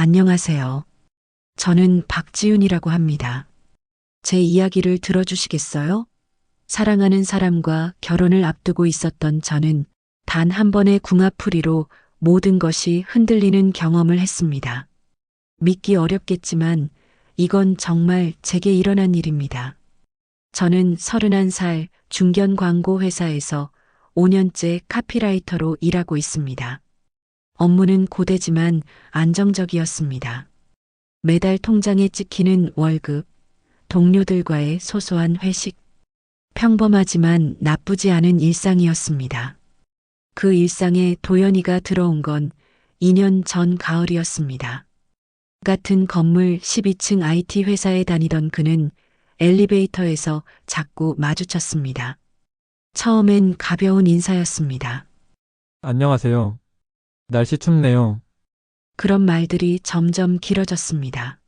안녕하세요. 저는 박지윤이라고 합니다. 제 이야기를 들어주시겠어요? 사랑하는 사람과 결혼을 앞두고 있었던 저는 단 한 번의 궁합풀이로 모든 것이 흔들리는 경험을 했습니다. 믿기 어렵겠지만 이건 정말 제게 일어난 일입니다. 저는 31살 중견 광고 회사에서 5년째 카피라이터로 일하고 있습니다. 업무는 고되지만 안정적이었습니다. 매달 통장에 찍히는 월급, 동료들과의 소소한 회식, 평범하지만 나쁘지 않은 일상이었습니다. 그 일상에 도연이가 들어온 건 2년 전 가을이었습니다. 같은 건물 12층 IT 회사에 다니던 그는 엘리베이터에서 자꾸 마주쳤습니다. 처음엔 가벼운 인사였습니다. 안녕하세요. 날씨 춥네요. 그런 말들이 점점 길어졌습니다.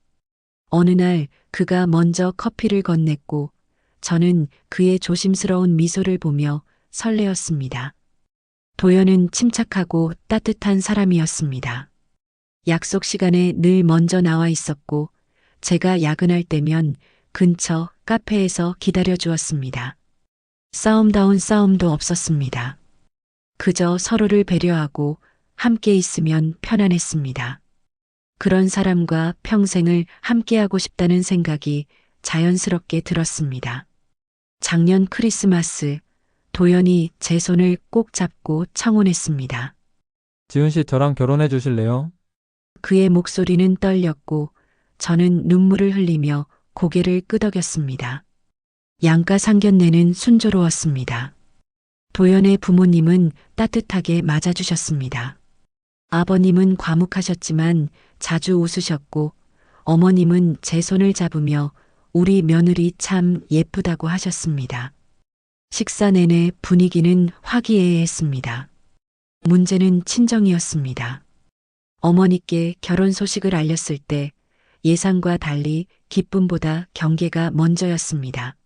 어느 날 그가 먼저 커피를 건넸고 저는 그의 조심스러운 미소를 보며 설레었습니다. 도연은 침착하고 따뜻한 사람이었습니다. 약속 시간에 늘 먼저 나와 있었고 제가 야근할 때면 근처 카페에서 기다려 주었습니다. 싸움다운 싸움도 없었습니다. 그저 서로를 배려하고 함께 있으면 편안했습니다. 그런 사람과 평생을 함께하고 싶다는 생각이 자연스럽게 들었습니다. 작년 크리스마스, 도연이 제 손을 꼭 잡고 청혼했습니다. 지훈 씨 저랑 결혼해 주실래요? 그의 목소리는 떨렸고 저는 눈물을 흘리며 고개를 끄덕였습니다. 양가 상견례는 순조로웠습니다. 도연의 부모님은 따뜻하게 맞아주셨습니다. 아버님은 과묵하셨지만 자주 웃으셨고 어머님은 제 손을 잡으며 우리 며느리 참 예쁘다고 하셨습니다. 식사 내내 분위기는 화기애애했습니다. 문제는 친정이었습니다. 어머니께 결혼 소식을 알렸을 때 예상과 달리 기쁨보다 경계가 먼저였습니다.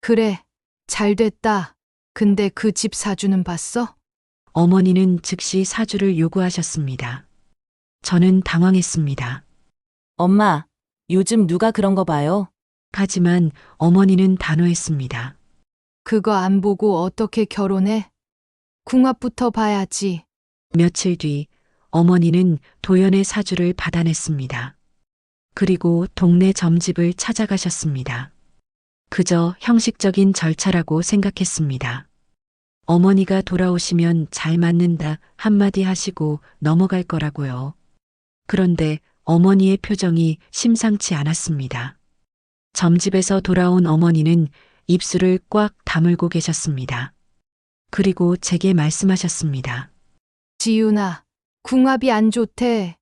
그래, 잘 됐다. 근데 그 집 사주는 봤어? 어머니는 즉시 사주를 요구하셨습니다. 저는 당황했습니다. 엄마, 요즘 누가 그런 거 봐요? 하지만 어머니는 단호했습니다. 그거 안 보고 어떻게 결혼해? 궁합부터 봐야지. 며칠 뒤 어머니는 도연의 사주를 받아냈습니다. 그리고 동네 점집을 찾아가셨습니다. 그저 형식적인 절차라고 생각했습니다. 어머니가 돌아오시면 잘 맞는다 한마디 하시고 넘어갈 거라고요. 그런데 어머니의 표정이 심상치 않았습니다. 점집에서 돌아온 어머니는 입술을 꽉 다물고 계셨습니다. 그리고 제게 말씀하셨습니다. 지윤아, 궁합이 안 좋대.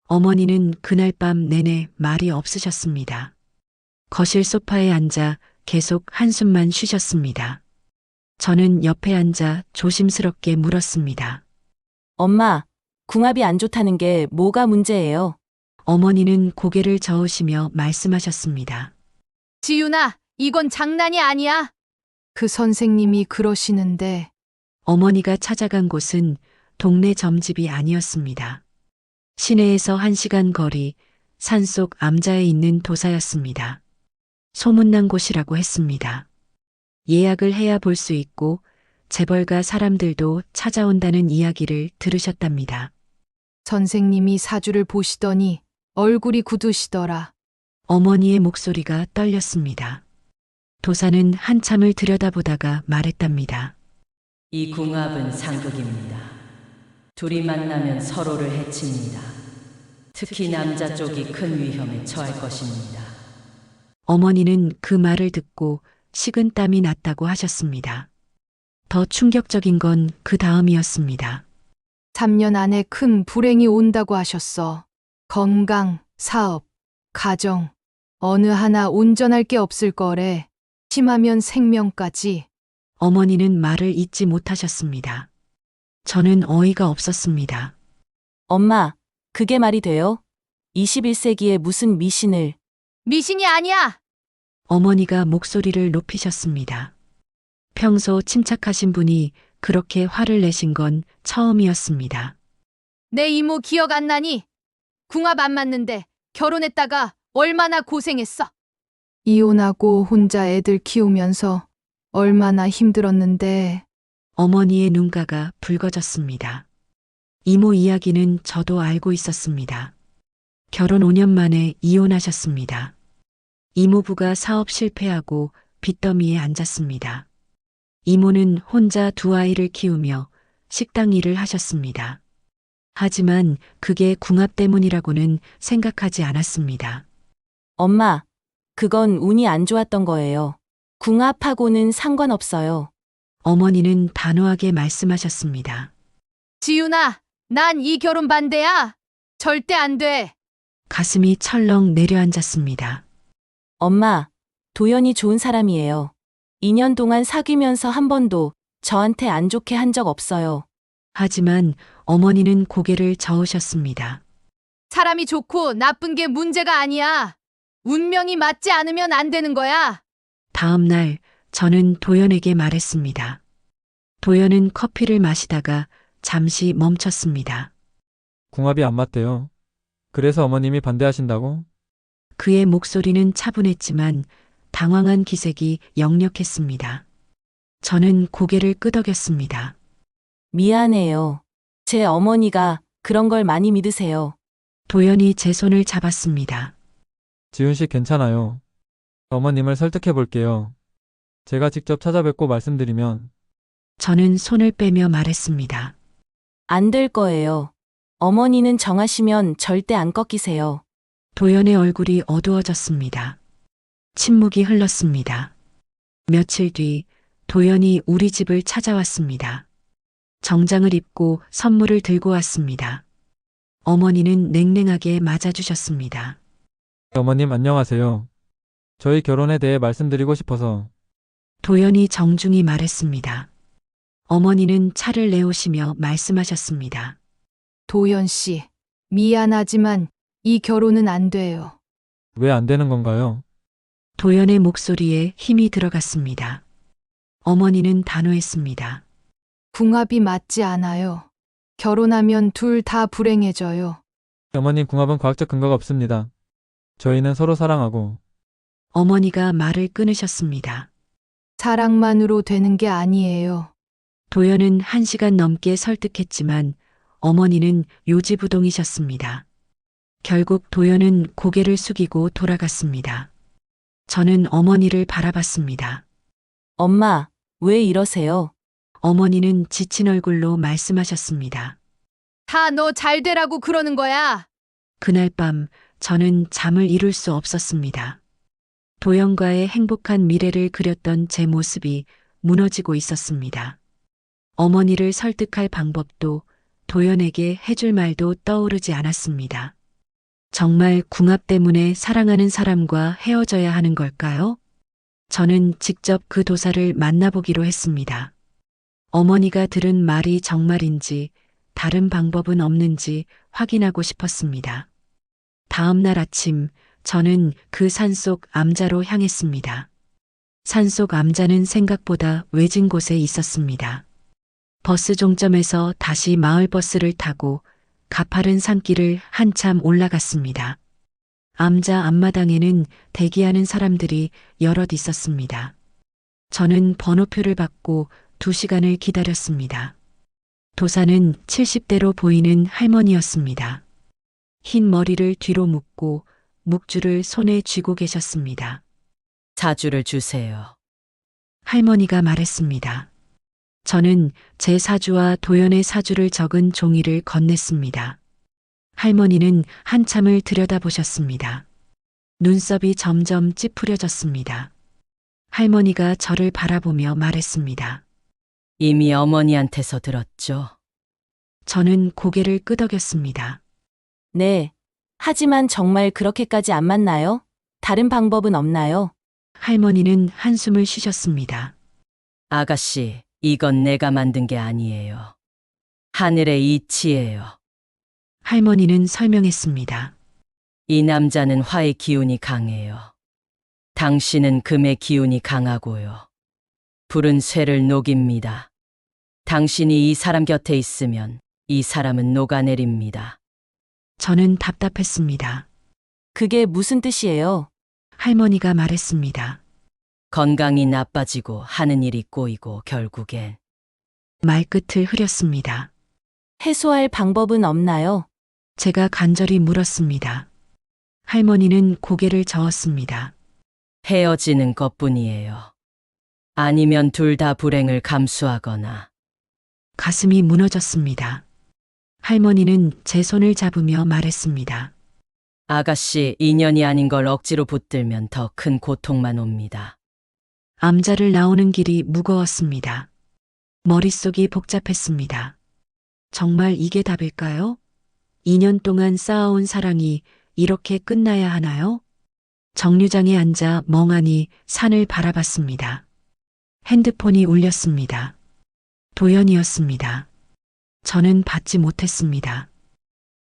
어머니는 그날 밤 내내 말이 없으셨습니다. 거실 소파에 앉아 계속 한숨만 쉬셨습니다. 저는 옆에 앉아 조심스럽게 물었습니다. 엄마, 궁합이 안 좋다는 게 뭐가 문제예요? 어머니는 고개를 저으시며 말씀하셨습니다. 지윤아, 이건 장난이 아니야. 그 선생님이 그러시는데. 어머니가 찾아간 곳은 동네 점집이 아니었습니다. 시내에서 1시간 거리 산속 암자에 있는 도사였습니다. 소문난 곳이라고 했습니다. 예약을 해야 볼 수 있고 재벌가 사람들도 찾아온다는 이야기를 들으셨답니다. 선생님이 사주를 보시더니 얼굴이 굳으시더라. 어머니의 목소리가 떨렸습니다. 도사는 한참을 들여다보다가 말했답니다. 이 궁합은 상극입니다. 둘이 만나면 서로를 해칩니다. 특히 남자 쪽이 큰 위험에 처할 것입니다. 어머니는 그 말을 듣고 식은땀이 났다고 하셨습니다. 더 충격적인 건 그 다음이었습니다. 3년 안에 큰 불행이 온다고 하셨어. 건강, 사업, 가정, 어느 하나 온전할 게 없을 거래. 심하면 생명까지. 어머니는 말을 잇지 못하셨습니다. 저는 어이가 없었습니다. 엄마, 그게 말이 돼요? 21세기에 무슨 미신을. 미신이 아니야! 어머니가 목소리를 높이셨습니다. 평소 침착하신 분이 그렇게 화를 내신 건 처음이었습니다. 내 이모 기억 안 나니? 궁합 안 맞는데 결혼했다가 얼마나 고생했어. 이혼하고 혼자 애들 키우면서 얼마나 힘들었는데. 어머니의 눈가가 붉어졌습니다. 이모 이야기는 저도 알고 있었습니다. 결혼 5년 만에 이혼하셨습니다. 이모부가 사업 실패하고 빚더미에 앉았습니다. 이모는 혼자 두 아이를 키우며 식당 일을 하셨습니다. 하지만 그게 궁합 때문이라고는 생각하지 않았습니다. 엄마, 그건 운이 안 좋았던 거예요. 궁합하고는 상관없어요. 어머니는 단호하게 말씀하셨습니다. 지윤아, 난 이 결혼 반대야. 절대 안 돼. 가슴이 철렁 내려앉았습니다. 엄마, 도연이 좋은 사람이에요. 2년 동안 사귀면서 한 번도 저한테 안 좋게 한 적 없어요. 하지만 어머니는 고개를 저으셨습니다. 사람이 좋고 나쁜 게 문제가 아니야. 운명이 맞지 않으면 안 되는 거야. 다음 날 저는 도연에게 말했습니다. 도연은 커피를 마시다가 잠시 멈췄습니다. 궁합이 안 맞대요. 그래서 어머님이 반대하신다고? 그의 목소리는 차분했지만 당황한 기색이 역력했습니다. 저는 고개를 끄덕였습니다. 미안해요. 제 어머니가 그런 걸 많이 믿으세요. 도연이 제 손을 잡았습니다. 지훈 씨 괜찮아요. 어머님을 설득해 볼게요. 제가 직접 찾아뵙고 말씀드리면 저는 손을 빼며 말했습니다. 안 될 거예요. 어머니는 정하시면 절대 안 꺾이세요. 도연의 얼굴이 어두워졌습니다. 침묵이 흘렀습니다. 며칠 뒤 도연이 우리 집을 찾아왔습니다. 정장을 입고 선물을 들고 왔습니다. 어머니는 냉랭하게 맞아주셨습니다. 어머님 안녕하세요. 저희 결혼에 대해 말씀드리고 싶어서 도연이 정중히 말했습니다. 어머니는 차를 내오시며 말씀하셨습니다. 도연 씨, 미안하지만 이 결혼은 안 돼요. 왜 안 되는 건가요? 도연의 목소리에 힘이 들어갔습니다. 어머니는 단호했습니다. 궁합이 맞지 않아요. 결혼하면 둘 다 불행해져요. 어머님 궁합은 과학적 근거가 없습니다. 저희는 서로 사랑하고 어머니가 말을 끊으셨습니다. 사랑만으로 되는 게 아니에요. 도연은 1시간 넘게 설득했지만 어머니는 요지부동이셨습니다. 결국 도연은 고개를 숙이고 돌아갔습니다. 저는 어머니를 바라봤습니다. 엄마, 왜 이러세요? 어머니는 지친 얼굴로 말씀하셨습니다. 다 너 잘 되라고 그러는 거야. 그날 밤 저는 잠을 이룰 수 없었습니다. 도연과의 행복한 미래를 그렸던 제 모습이 무너지고 있었습니다. 어머니를 설득할 방법도 도연에게 해줄 말도 떠오르지 않았습니다. 정말 궁합 때문에 사랑하는 사람과 헤어져야 하는 걸까요? 저는 직접 그 도사를 만나보기로 했습니다. 어머니가 들은 말이 정말인지 다른 방법은 없는지 확인하고 싶었습니다. 다음 날 아침 저는 그 산속 암자로 향했습니다. 산속 암자는 생각보다 외진 곳에 있었습니다. 버스 종점에서 다시 마을버스를 타고 가파른 산길을 한참 올라갔습니다. 암자 앞마당에는 대기하는 사람들이 여럿 있었습니다. 저는 번호표를 받고 2시간을 기다렸습니다. 도사는 70대로 보이는 할머니였습니다. 흰 머리를 뒤로 묶고 묵주를 손에 쥐고 계셨습니다. 사주를 주세요. 할머니가 말했습니다. 저는 제 사주와 도연의 사주를 적은 종이를 건넸습니다. 할머니는 한참을 들여다보셨습니다. 눈썹이 점점 찌푸려졌습니다. 할머니가 저를 바라보며 말했습니다. 이미 어머니한테서 들었죠. 저는 고개를 끄덕였습니다. 네. 하지만 정말 그렇게까지 안 맞나요? 다른 방법은 없나요? 할머니는 한숨을 쉬셨습니다. 아가씨, 이건 내가 만든 게 아니에요. 하늘의 이치예요. 할머니는 설명했습니다. 이 남자는 화의 기운이 강해요. 당신은 금의 기운이 강하고요. 불은 쇠를 녹입니다. 당신이 이 사람 곁에 있으면 이 사람은 녹아내립니다. 저는 답답했습니다. 그게 무슨 뜻이에요? 할머니가 말했습니다. 건강이 나빠지고 하는 일이 꼬이고 결국엔 말끝을 흐렸습니다. 해소할 방법은 없나요? 제가 간절히 물었습니다. 할머니는 고개를 저었습니다. 헤어지는 것뿐이에요. 아니면 둘 다 불행을 감수하거나 가슴이 무너졌습니다. 할머니는 제 손을 잡으며 말했습니다. 아가씨, 인연이 아닌 걸 억지로 붙들면 더 큰 고통만 옵니다. 암자를 나오는 길이 무거웠습니다. 머릿속이 복잡했습니다. 정말 이게 답일까요? 2년 동안 쌓아온 사랑이 이렇게 끝나야 하나요? 정류장에 앉아 멍하니 산을 바라봤습니다. 핸드폰이 울렸습니다. 도연이었습니다. 저는 받지 못했습니다.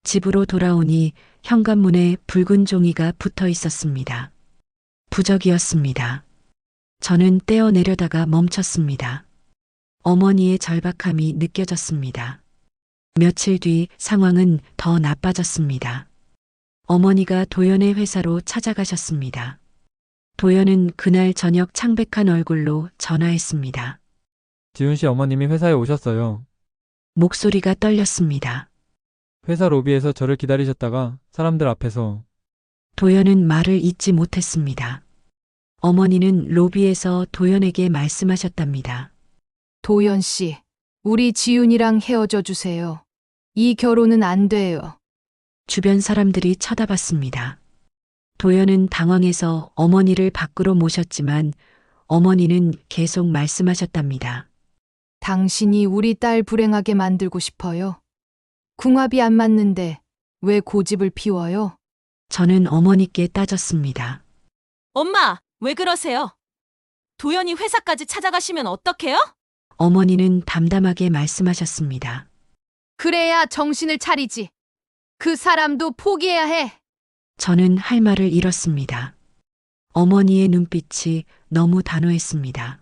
집으로 돌아오니 현관문에 붉은 종이가 붙어 있었습니다. 부적이었습니다. 저는 떼어내려다가 멈췄습니다. 어머니의 절박함이 느껴졌습니다. 며칠 뒤 상황은 더 나빠졌습니다. 어머니가 도연의 회사로 찾아가셨습니다. 도연은 그날 저녁 창백한 얼굴로 전화했습니다. 지훈 씨 어머님이 회사에 오셨어요. 목소리가 떨렸습니다. 회사 로비에서 저를 기다리셨다가 사람들 앞에서 도연은 말을 잇지 못했습니다. 어머니는 로비에서 도연에게 말씀하셨답니다. 도연 씨, 우리 지윤이랑 헤어져 주세요. 이 결혼은 안 돼요. 주변 사람들이 쳐다봤습니다. 도연은 당황해서 어머니를 밖으로 모셨지만 어머니는 계속 말씀하셨답니다. 당신이 우리 딸 불행하게 만들고 싶어요. 궁합이 안 맞는데 왜 고집을 피워요? 저는 어머니께 따졌습니다. 엄마, 왜 그러세요? 도연이 회사까지 찾아가시면 어떡해요? 어머니는 담담하게 말씀하셨습니다. 그래야 정신을 차리지. 그 사람도 포기해야 해. 저는 할 말을 잃었습니다. 어머니의 눈빛이 너무 단호했습니다.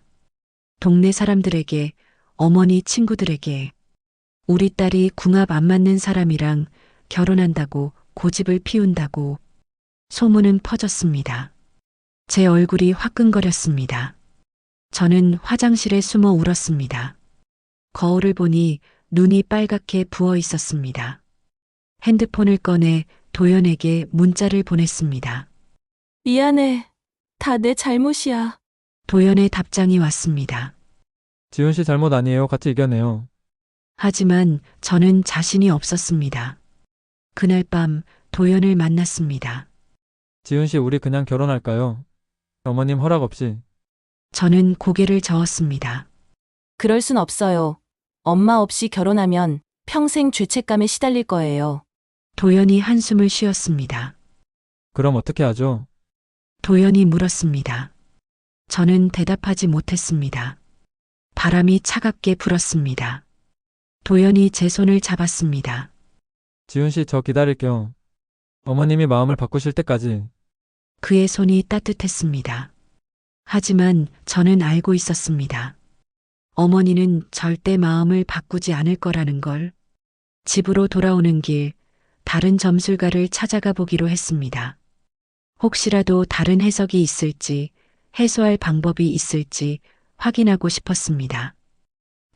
동네 사람들에게, 어머니 친구들에게 우리 딸이 궁합 안 맞는 사람이랑 결혼한다고 고집을 피운다고 소문은 퍼졌습니다. 제 얼굴이 화끈거렸습니다. 저는 화장실에 숨어 울었습니다. 거울을 보니 눈이 빨갛게 부어 있었습니다. 핸드폰을 꺼내 도연에게 문자를 보냈습니다. 미안해. 다 내 잘못이야. 도연의 답장이 왔습니다. 지훈 씨 잘못 아니에요. 같이 이겨내요. 하지만 저는 자신이 없었습니다. 그날 밤 도연을 만났습니다. 지훈 씨 우리 그냥 결혼할까요? 어머님 허락 없이. 저는 고개를 저었습니다. 그럴 순 없어요. 엄마 없이 결혼하면 평생 죄책감에 시달릴 거예요. 도연이 한숨을 쉬었습니다. 그럼 어떻게 하죠? 도연이 물었습니다. 저는 대답하지 못했습니다. 바람이 차갑게 불었습니다. 도연이 제 손을 잡았습니다. 지훈 씨 저 기다릴게요. 어머님이 마음을 바꾸실 때까지. 그의 손이 따뜻했습니다. 하지만 저는 알고 있었습니다. 어머니는 절대 마음을 바꾸지 않을 거라는 걸. 집으로 돌아오는 길, 다른 점술가를 찾아가 보기로 했습니다. 혹시라도 다른 해석이 있을지, 해소할 방법이 있을지 확인하고 싶었습니다.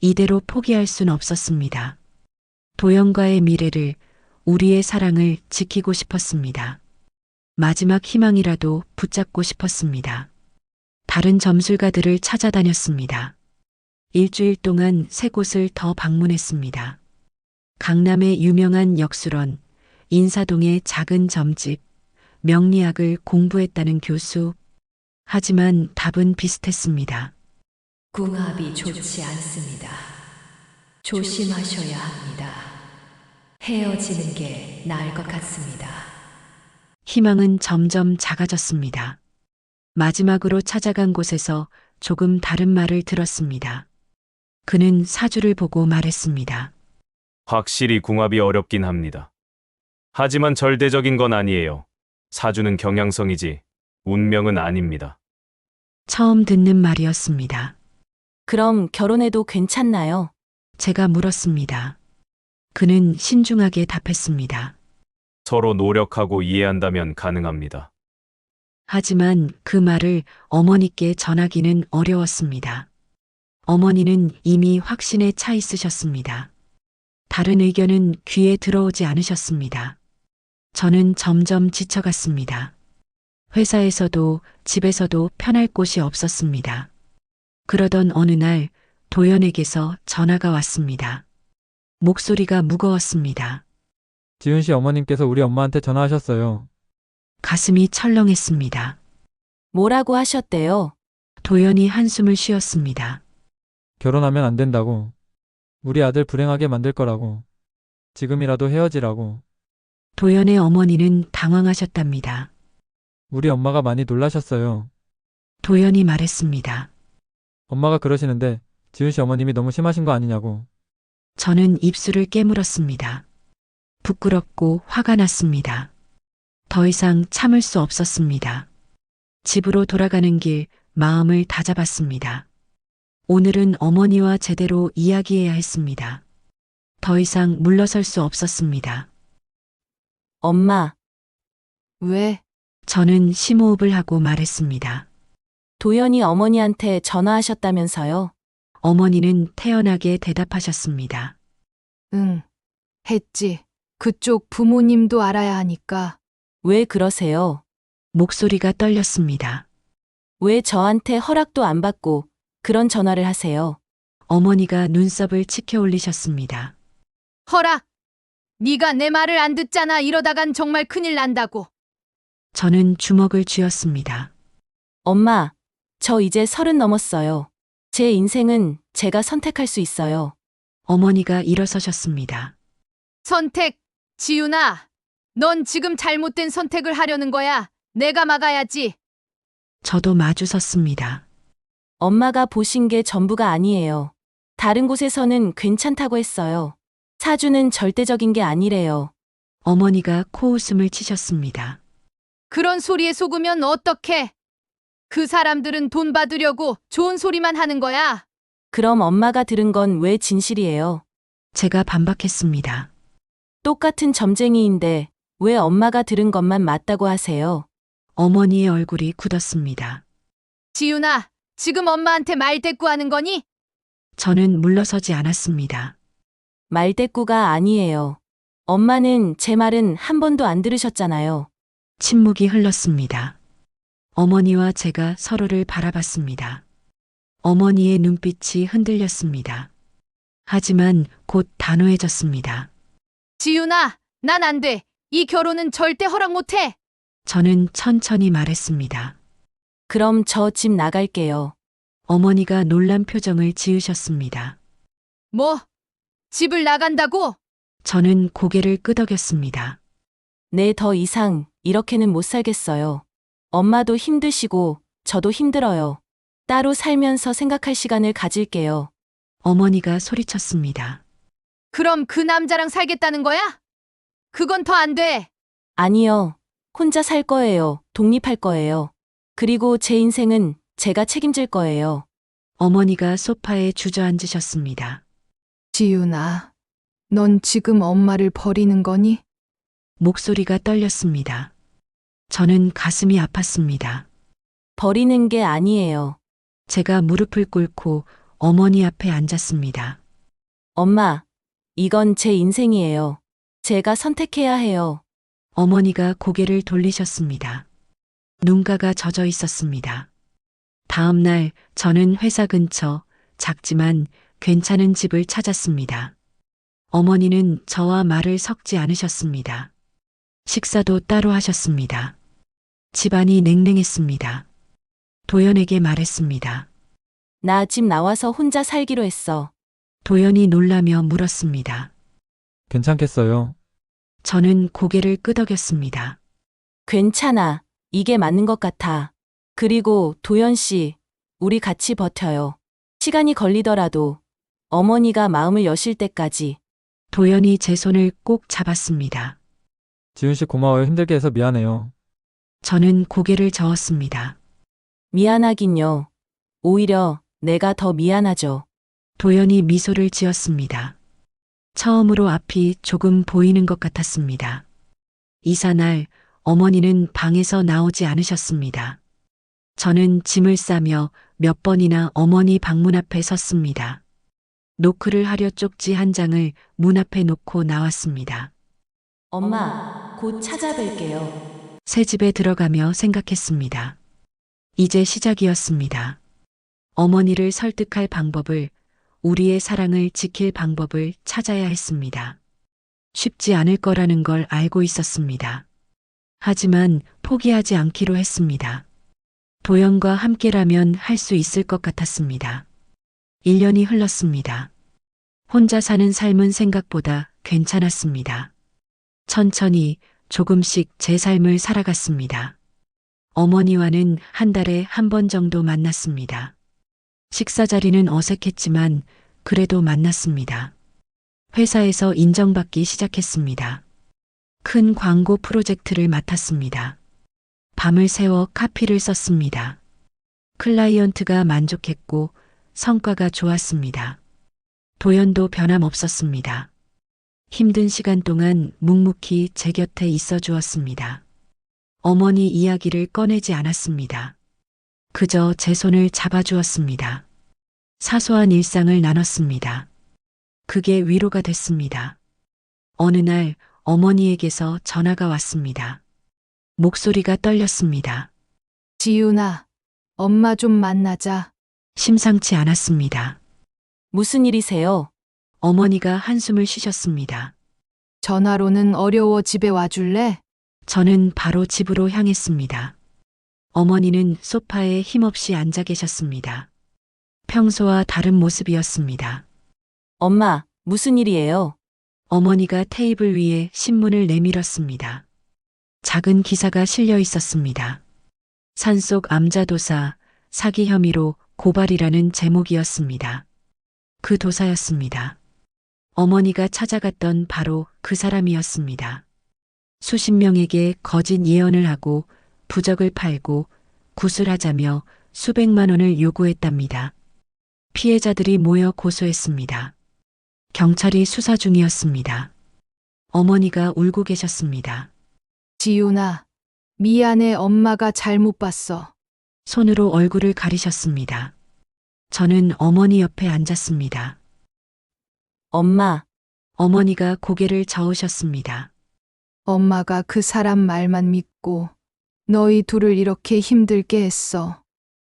이대로 포기할 순 없었습니다. 도연과의 미래를, 우리의 사랑을 지키고 싶었습니다. 마지막 희망이라도 붙잡고 싶었습니다. 다른 점술가들을 찾아다녔습니다. 일주일 동안 3곳을 더 방문했습니다. 강남의 유명한 역술원, 인사동의 작은 점집, 명리학을 공부했다는 교수. 하지만 답은 비슷했습니다. 궁합이 좋지 않습니다. 조심하셔야 합니다. 헤어지는 게 나을 것 같습니다. 희망은 점점 작아졌습니다. 마지막으로 찾아간 곳에서 조금 다른 말을 들었습니다. 그는 사주를 보고 말했습니다. 확실히 궁합이 어렵긴 합니다. 하지만 절대적인 건 아니에요. 사주는 경향성이지 운명은 아닙니다. 처음 듣는 말이었습니다. 그럼 결혼해도 괜찮나요? 제가 물었습니다. 그는 신중하게 답했습니다. 서로 노력하고 이해한다면 가능합니다. 하지만 그 말을 어머니께 전하기는 어려웠습니다. 어머니는 이미 확신에 차 있으셨습니다. 다른 의견은 귀에 들어오지 않으셨습니다. 저는 점점 지쳐갔습니다. 회사에서도 집에서도 편할 곳이 없었습니다. 그러던 어느 날 도연에게서 전화가 왔습니다. 목소리가 무거웠습니다. 지훈 씨 어머님께서 우리 엄마한테 전화하셨어요. 가슴이 철렁했습니다. 뭐라고 하셨대요? 도연이 한숨을 쉬었습니다. 결혼하면 안 된다고. 우리 아들 불행하게 만들 거라고. 지금이라도 헤어지라고. 도연의 어머니는 당황하셨답니다. 우리 엄마가 많이 놀라셨어요. 도연이 말했습니다. 엄마가 그러시는데 지훈 씨 어머님이 너무 심하신 거 아니냐고. 저는 입술을 깨물었습니다. 부끄럽고 화가 났습니다. 더 이상 참을 수 없었습니다. 집으로 돌아가는 길 마음을 다잡았습니다. 오늘은 어머니와 제대로 이야기해야 했습니다. 더 이상 물러설 수 없었습니다. 엄마, 왜? 저는 심호흡을 하고 말했습니다. 도연이 어머니한테 전화하셨다면서요? 어머니는 태연하게 대답하셨습니다. 응. 했지. 그쪽 부모님도 알아야 하니까. 왜 그러세요? 목소리가 떨렸습니다. 왜 저한테 허락도 안 받고 그런 전화를 하세요? 어머니가 눈썹을 치켜 올리셨습니다. 허락! 네가 내 말을 안 듣잖아. 이러다간 정말 큰일 난다고. 저는 주먹을 쥐었습니다. 엄마, 저 이제 30 넘었어요. 제 인생은 제가 선택할 수 있어요. 어머니가 일어서셨습니다. 선택! 지윤아, 넌 지금 잘못된 선택을 하려는 거야. 내가 막아야지. 저도 마주 섰습니다. 엄마가 보신 게 전부가 아니에요. 다른 곳에서는 괜찮다고 했어요. 사주는 절대적인 게 아니래요. 어머니가 코웃음을 치셨습니다. 그런 소리에 속으면 어떡해? 그 사람들은 돈 받으려고 좋은 소리만 하는 거야. 그럼 엄마가 들은 건 왜 진실이에요? 제가 반박했습니다. 똑같은 점쟁이인데 왜 엄마가 들은 것만 맞다고 하세요? 어머니의 얼굴이 굳었습니다. 지윤아, 지금 엄마한테 말대꾸하는 거니? 저는 물러서지 않았습니다. 말대꾸가 아니에요. 엄마는 제 말은 한 번도 안 들으셨잖아요. 침묵이 흘렀습니다. 어머니와 제가 서로를 바라봤습니다. 어머니의 눈빛이 흔들렸습니다. 하지만 곧 단호해졌습니다. 지윤아, 난 안 돼. 이 결혼은 절대 허락 못 해. 저는 천천히 말했습니다. 그럼 저 집 나갈게요. 어머니가 놀란 표정을 지으셨습니다. 뭐? 집을 나간다고? 저는 고개를 끄덕였습니다. 네, 더 이상 이렇게는 못 살겠어요. 엄마도 힘드시고 저도 힘들어요. 따로 살면서 생각할 시간을 가질게요. 어머니가 소리쳤습니다. 그럼 그 남자랑 살겠다는 거야? 그건 더 안 돼. 아니요. 혼자 살 거예요. 독립할 거예요. 그리고 제 인생은 제가 책임질 거예요. 어머니가 소파에 주저앉으셨습니다. 지윤아, 넌 지금 엄마를 버리는 거니? 목소리가 떨렸습니다. 저는 가슴이 아팠습니다. 버리는 게 아니에요. 제가 무릎을 꿇고 어머니 앞에 앉았습니다. 엄마, 이건 제 인생이에요. 제가 선택해야 해요. 어머니가 고개를 돌리셨습니다. 눈가가 젖어 있었습니다. 다음 날 저는 회사 근처 작지만 괜찮은 집을 찾았습니다. 어머니는 저와 말을 섞지 않으셨습니다. 식사도 따로 하셨습니다. 집안이 냉랭했습니다. 도연에게 말했습니다. 나 집 나와서 혼자 살기로 했어. 도연이 놀라며 물었습니다. 괜찮겠어요. 저는 고개를 끄덕였습니다. 괜찮아. 이게 맞는 것 같아. 그리고 도연 씨, 우리 같이 버텨요. 시간이 걸리더라도 어머니가 마음을 여실 때까지. 도연이 제 손을 꼭 잡았습니다. 지훈 씨 고마워요. 힘들게 해서 미안해요. 저는 고개를 저었습니다. 미안하긴요. 오히려 내가 더 미안하죠. 도연이 미소를 지었습니다. 처음으로 앞이 조금 보이는 것 같았습니다. 이사날 어머니는 방에서 나오지 않으셨습니다. 저는 짐을 싸며 몇 번이나 어머니 방문 앞에 섰습니다. 노크를 하려 쪽지 한 장을 문 앞에 놓고 나왔습니다. 엄마, 곧 찾아뵐게요. 새 집에 들어가며 생각했습니다. 이제 시작이었습니다. 어머니를 설득할 방법을, 우리의 사랑을 지킬 방법을 찾아야 했습니다. 쉽지 않을 거라는 걸 알고 있었습니다. 하지만 포기하지 않기로 했습니다. 도연과 함께라면 할 수 있을 것 같았습니다. 1년이 흘렀습니다. 혼자 사는 삶은 생각보다 괜찮았습니다. 천천히 조금씩 제 삶을 살아갔습니다. 어머니와는 한 달에 한 번 정도 만났습니다. 식사 자리는 어색했지만 그래도 만났습니다. 회사에서 인정받기 시작했습니다. 큰 광고 프로젝트를 맡았습니다. 밤을 새워 카피를 썼습니다. 클라이언트가 만족했고 성과가 좋았습니다. 도연도 변함없었습니다. 힘든 시간 동안 묵묵히 제 곁에 있어 주었습니다. 어머니 이야기를 꺼내지 않았습니다. 그저 제 손을 잡아주었습니다. 사소한 일상을 나눴습니다. 그게 위로가 됐습니다. 어느 날 어머니에게서 전화가 왔습니다. 목소리가 떨렸습니다. 지윤아, 엄마 좀 만나자. 심상치 않았습니다. 무슨 일이세요? 어머니가 한숨을 쉬셨습니다. 전화로는 어려워 집에 와줄래? 저는 바로 집으로 향했습니다. 어머니는 소파에 힘없이 앉아 계셨습니다. 평소와 다른 모습이었습니다. 엄마, 무슨 일이에요? 어머니가 테이블 위에 신문을 내밀었습니다. 작은 기사가 실려 있었습니다. 산속 암자도사 사기 혐의로 고발이라는 제목이었습니다. 그 도사였습니다. 어머니가 찾아갔던 바로 그 사람이었습니다. 수십 명에게 거짓 예언을 하고 부적을 팔고 구술하자며 수백만 원을 요구했답니다. 피해자들이 모여 고소했습니다. 경찰이 수사 중이었습니다. 어머니가 울고 계셨습니다. 지윤아, 미안해. 엄마가 잘못 봤어. 손으로 얼굴을 가리셨습니다. 저는 어머니 옆에 앉았습니다. 엄마, 어머니가 고개를 저으셨습니다. 엄마가 그 사람 말만 믿고 너희 둘을 이렇게 힘들게 했어.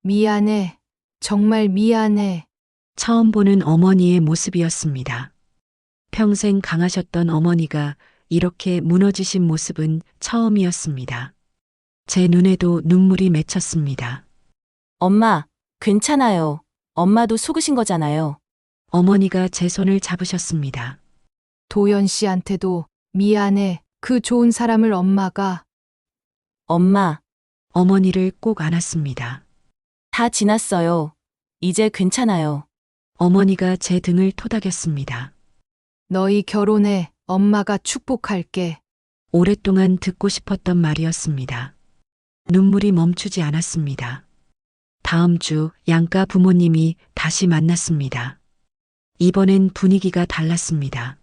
미안해. 정말 미안해. 처음 보는 어머니의 모습이었습니다. 평생 강하셨던 어머니가 이렇게 무너지신 모습은 처음이었습니다. 제 눈에도 눈물이 맺혔습니다. 엄마, 괜찮아요. 엄마도 속으신 거잖아요. 어머니가 제 손을 잡으셨습니다. 도연 씨한테도 미안해. 그 좋은 사람을 엄마가. 엄마, 어머니를 꼭 안았습니다. 다 지났어요. 이제 괜찮아요. 어머니가 제 등을 토닥였습니다. 너희 결혼해. 엄마가 축복할게. 오랫동안 듣고 싶었던 말이었습니다. 눈물이 멈추지 않았습니다. 다음 주 양가 부모님이 다시 만났습니다. 이번엔 분위기가 달랐습니다.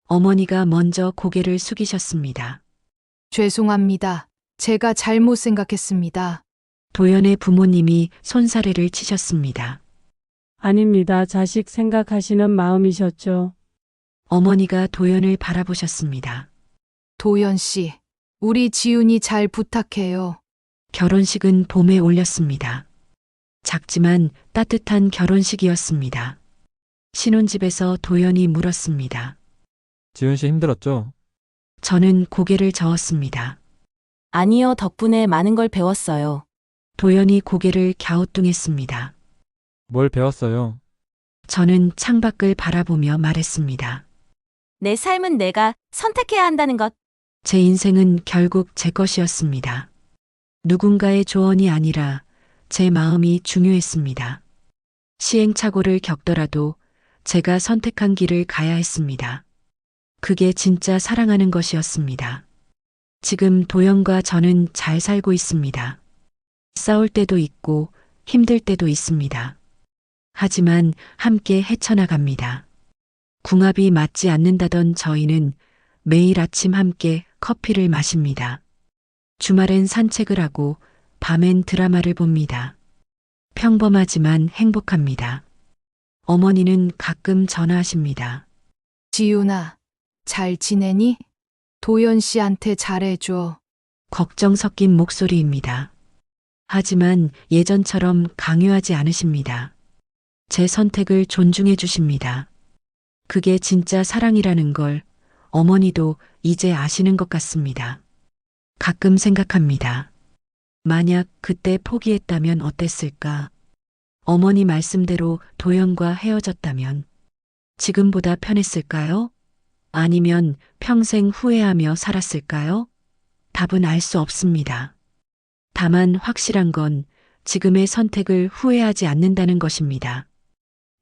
어머니가 먼저 고개를 숙이셨습니다. 죄송합니다. 제가 잘못 생각했습니다. 도연의 부모님이 손사래를 치셨습니다. 아닙니다. 자식 생각하시는 마음이셨죠. 어머니가 도연을 바라보셨습니다. 도연 씨, 우리 지윤이 잘 부탁해요. 결혼식은 봄에 올렸습니다. 작지만 따뜻한 결혼식이었습니다. 신혼집에서 도연이 물었습니다. 지훈 씨 힘들었죠? 저는 고개를 저었습니다. 아니요, 덕분에 많은 걸 배웠어요. 도연이 고개를 갸우뚱했습니다. 뭘 배웠어요? 저는 창밖을 바라보며 말했습니다. 내 삶은 내가 선택해야 한다는 것. 제 인생은 결국 제 것이었습니다. 누군가의 조언이 아니라 제 마음이 중요했습니다. 시행착오를 겪더라도 제가 선택한 길을 가야 했습니다. 그게 진짜 사랑하는 것이었습니다. 지금 도연과 저는 잘 살고 있습니다. 싸울 때도 있고 힘들 때도 있습니다. 하지만 함께 헤쳐나갑니다. 궁합이 맞지 않는다던 저희는 매일 아침 함께 커피를 마십니다. 주말엔 산책을 하고 밤엔 드라마를 봅니다. 평범하지만 행복합니다. 어머니는 가끔 전화하십니다. 지윤아, 잘 지내니? 도연 씨한테 잘해줘. 걱정 섞인 목소리입니다. 하지만 예전처럼 강요하지 않으십니다. 제 선택을 존중해 주십니다. 그게 진짜 사랑이라는 걸 어머니도 이제 아시는 것 같습니다. 가끔 생각합니다. 만약 그때 포기했다면 어땠을까? 어머니 말씀대로 도연과 헤어졌다면 지금보다 편했을까요? 아니면 평생 후회하며 살았을까요? 답은 알 수 없습니다. 다만 확실한 건 지금의 선택을 후회하지 않는다는 것입니다.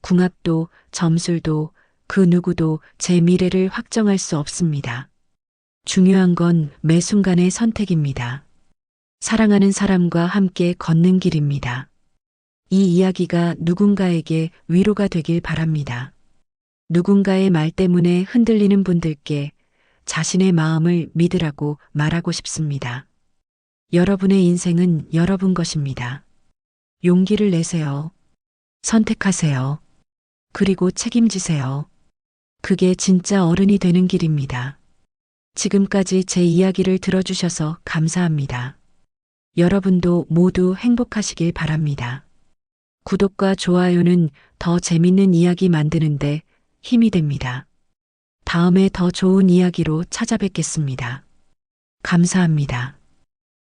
궁합도 점술도 그 누구도 제 미래를 확정할 수 없습니다. 중요한 건 매 순간의 선택입니다. 사랑하는 사람과 함께 걷는 길입니다. 이 이야기가 누군가에게 위로가 되길 바랍니다. 누군가의 말 때문에 흔들리는 분들께 자신의 마음을 믿으라고 말하고 싶습니다. 여러분의 인생은 여러분 것입니다. 용기를 내세요. 선택하세요. 그리고 책임지세요. 그게 진짜 어른이 되는 길입니다. 지금까지 제 이야기를 들어주셔서 감사합니다. 여러분도 모두 행복하시길 바랍니다. 구독과 좋아요는 더 재밌는 이야기 만드는데 힘이 됩니다. 다음에 더 좋은 이야기로 찾아뵙겠습니다. 감사합니다.